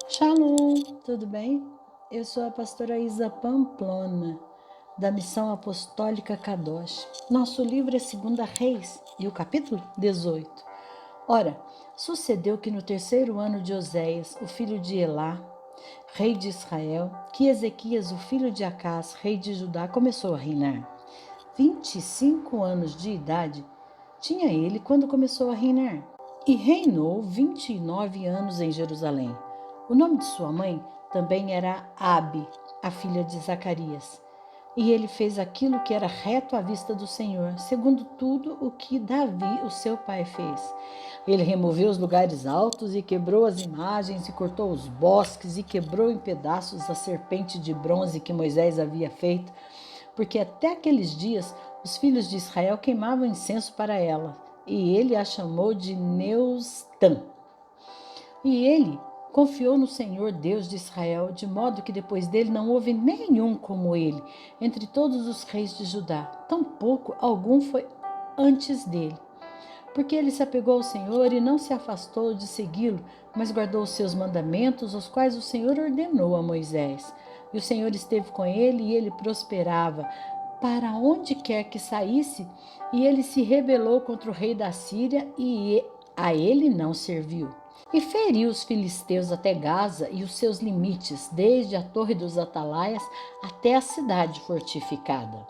Shalom, tudo bem? Eu sou a pastora Isa Pamplona, da Missão Apostólica Kadosh. Nosso livro é 2 Reis e o capítulo 18. Ora, sucedeu que no terceiro ano de Oséias, o filho de Elá, rei de Israel, que Ezequias, o filho de Acás, rei de Judá, começou a reinar. 25 anos de idade tinha ele quando começou a reinar. E reinou 29 anos em Jerusalém. O nome de sua mãe também era Abi, a filha de Zacarias. E ele fez aquilo que era reto à vista do Senhor, segundo tudo o que Davi, o seu pai, fez. Ele removeu os lugares altos e quebrou as imagens e cortou os bosques e quebrou em pedaços a serpente de bronze que Moisés havia feito, porque até aqueles dias os filhos de Israel queimavam incenso para ela, e ele a chamou de Neustã. E ele confiou no Senhor Deus de Israel, de modo que depois dele não houve nenhum como ele, entre todos os reis de Judá, tampouco algum foi antes dele. Porque ele se apegou ao Senhor e não se afastou de segui-lo, mas guardou os seus mandamentos, os quais o Senhor ordenou a Moisés. E o Senhor esteve com ele e ele prosperava para onde quer que saísse, e ele se rebelou contra o rei da Síria e a ele não serviu. E feriu os filisteus até Gaza e os seus limites, desde a torre dos atalaias até a cidade fortificada.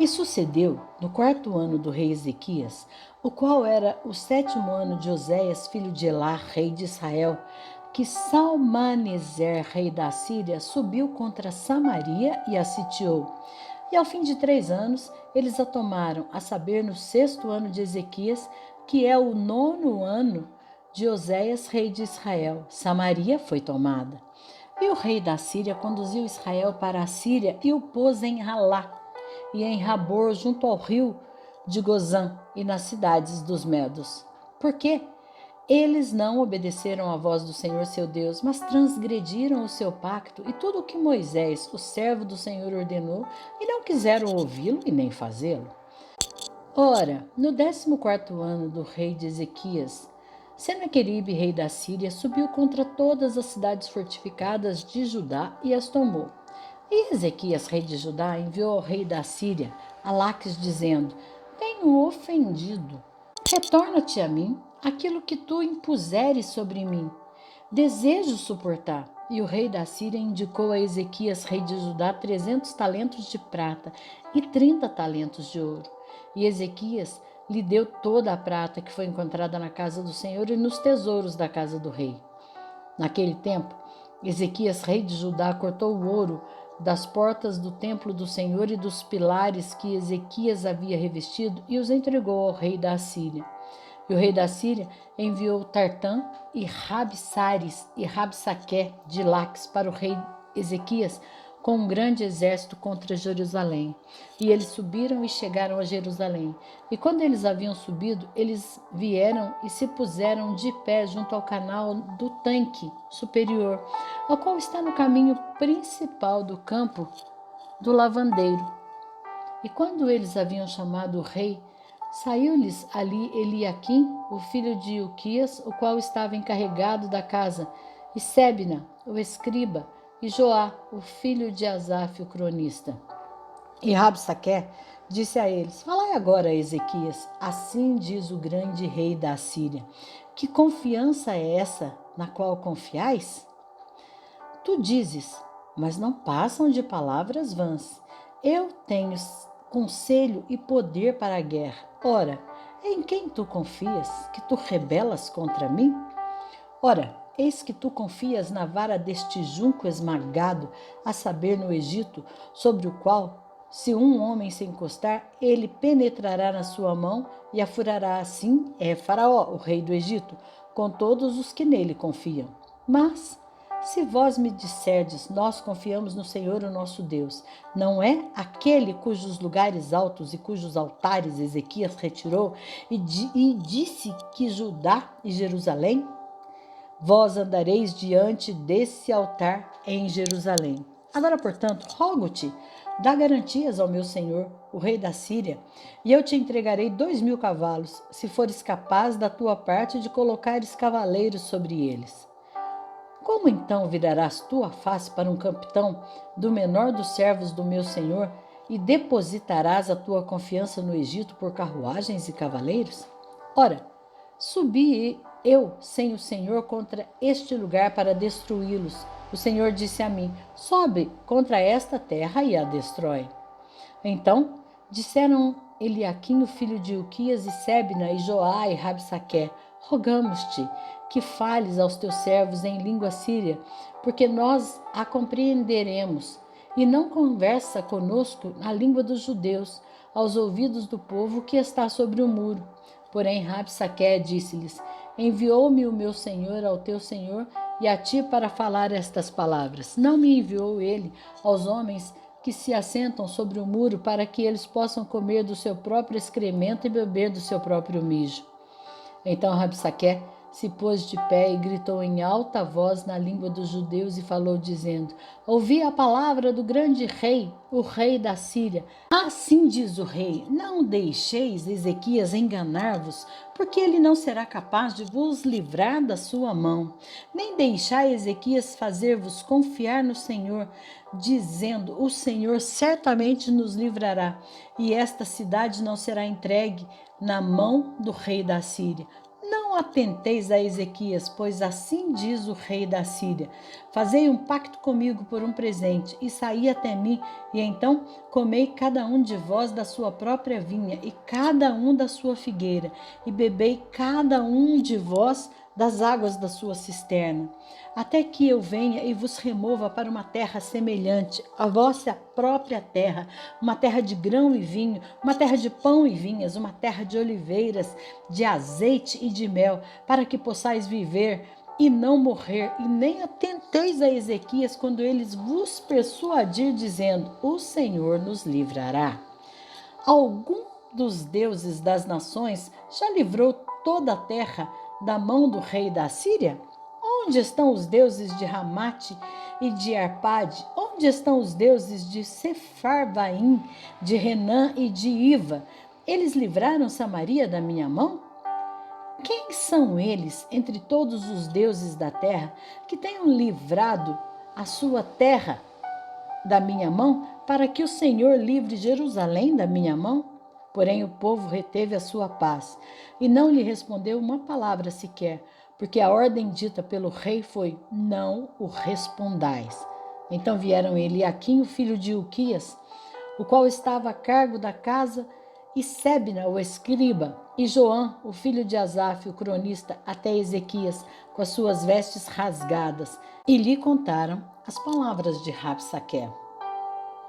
E sucedeu, no quarto ano do rei Ezequias, o qual era o sétimo ano de Oséias, filho de Elá, rei de Israel, que Salmaneser, rei da Síria, subiu contra Samaria e a sitiou. E ao fim de 3 anos, eles a tomaram, a saber, no sexto ano de Ezequias, que é o nono ano de Oséias, rei de Israel. Samaria foi tomada. E o rei da Síria conduziu Israel para a Síria e o pôs em Halá e em Rabor, junto ao rio de Gozã e nas cidades dos Medos. Por quê? Eles não obedeceram à voz do Senhor seu Deus, mas transgrediram o seu pacto e tudo o que Moisés, o servo do Senhor, ordenou, e não quiseram ouvi-lo e nem fazê-lo. Ora, no 14º ano do rei de Ezequias, Senaqueribe, rei da Síria, subiu contra todas as cidades fortificadas de Judá e as tomou. E Ezequias, rei de Judá, enviou ao rei da Síria a Laques, dizendo: Tenho ofendido. Retorna-te a mim aquilo que tu impuseres sobre mim. Desejo suportar. E o rei da Síria indicou a Ezequias, rei de Judá, 300 talentos de prata e 30 talentos de ouro. E Ezequias lhe deu toda a prata que foi encontrada na casa do Senhor e nos tesouros da casa do rei. Naquele tempo, Ezequias, rei de Judá, cortou o ouro das portas do templo do Senhor e dos pilares que Ezequias havia revestido e os entregou ao rei da Assíria. E o rei da Síria enviou Tartã e Rabsares e Rabsaqué de Laques para o rei Ezequias com um grande exército contra Jerusalém. E eles subiram e chegaram a Jerusalém. E quando eles haviam subido, eles vieram e se puseram de pé junto ao canal do tanque superior, ao qual está no caminho principal do campo do lavandeiro. E quando eles haviam chamado o rei, saiu-lhes ali Eliaquim, o filho de Ilquias, o qual estava encarregado da casa, e Sebna, o escriba, e Joá, o filho de Asaf, o cronista. E Rabsaqué disse a eles: Falai agora a Ezequias, assim diz o grande rei da Assíria: Que confiança é essa na qual confiais? Tu dizes, mas não passam de palavras vãs. Eu tenho conselho e poder para a guerra. Ora, em quem tu confias, que tu rebelas contra mim? Ora, eis que tu confias na vara deste junco esmagado, a saber, no Egito, sobre o qual, se um homem se encostar, ele penetrará na sua mão e a furará. Assim é Faraó, o rei do Egito, com todos os que nele confiam. Mas, se vós me disserdes, nós confiamos no Senhor, o nosso Deus, não é aquele cujos lugares altos e cujos altares Ezequias retirou e disse que Judá e Jerusalém? Vós andareis diante desse altar em Jerusalém. Agora, portanto, rogo-te, dá garantias ao meu senhor, o rei da Síria, e eu te entregarei 2.000 cavalos, se fores capaz da tua parte de colocares cavaleiros sobre eles. Como então virarás tu a face para um capitão do menor dos servos do meu senhor e depositarás a tua confiança no Egito por carruagens e cavaleiros? Ora, subi eu sem o Senhor contra este lugar para destruí-los. O Senhor disse a mim: sobe contra esta terra e a destrói. Então disseram Eliaquim, o filho de Hilquias, e Sebna, e Joá, e Rabsaqué: rogamos-te que fales aos teus servos em língua síria, porque nós a compreenderemos, e não conversa conosco na língua dos judeus, aos ouvidos do povo que está sobre o muro. Porém Rabsaqué disse-lhes: enviou-me o meu senhor ao teu senhor e a ti para falar estas palavras. Não me enviou ele aos homens que se assentam sobre o muro para que eles possam comer do seu próprio excremento e beber do seu próprio mijo. Então Rabsaqué se pôs de pé e gritou em alta voz na língua dos judeus e falou dizendo: ouvi a palavra do grande rei, o rei da Síria. Assim diz o rei: não deixeis Ezequias enganar-vos, porque ele não será capaz de vos livrar da sua mão. Nem deixai Ezequias fazer-vos confiar no Senhor, dizendo: o Senhor certamente nos livrará, e esta cidade não será entregue na mão do rei da Síria. Não atenteis a Ezequias, pois assim diz o rei da Síria: fazei um pacto comigo por um presente, e saí até mim, e então comei cada um de vós da sua própria vinha, e cada um da sua figueira, e bebei cada um de vós das águas da sua cisterna, até que eu venha e vos remova para uma terra semelhante à vossa própria terra, uma terra de grão e vinho, uma terra de pão e vinhas, uma terra de oliveiras, de azeite e de mel, para que possais viver e não morrer, e nem atenteis a Ezequias quando eles vos persuadir, dizendo: o Senhor nos livrará. Algum dos deuses das nações já livrou toda a terra da mão do rei da Síria? Onde estão os deuses de Ramate e de Arpade? Onde estão os deuses de Sefarvaim, de Renã e de Iva? Eles livraram Samaria da minha mão? Quem são eles, entre todos os deuses da terra, que tenham livrado a sua terra da minha mão, para que o Senhor livre Jerusalém da minha mão? Porém o povo reteve a sua paz, e não lhe respondeu uma palavra sequer, porque a ordem dita pelo rei foi: não o respondais. Então vieram Eliaquim, o filho de Hilquias, o qual estava a cargo da casa, e Sebna, o escriba, e Joã, o filho de Asaf, o cronista, até Ezequias, com as suas vestes rasgadas, e lhe contaram as palavras de Rabsaqué.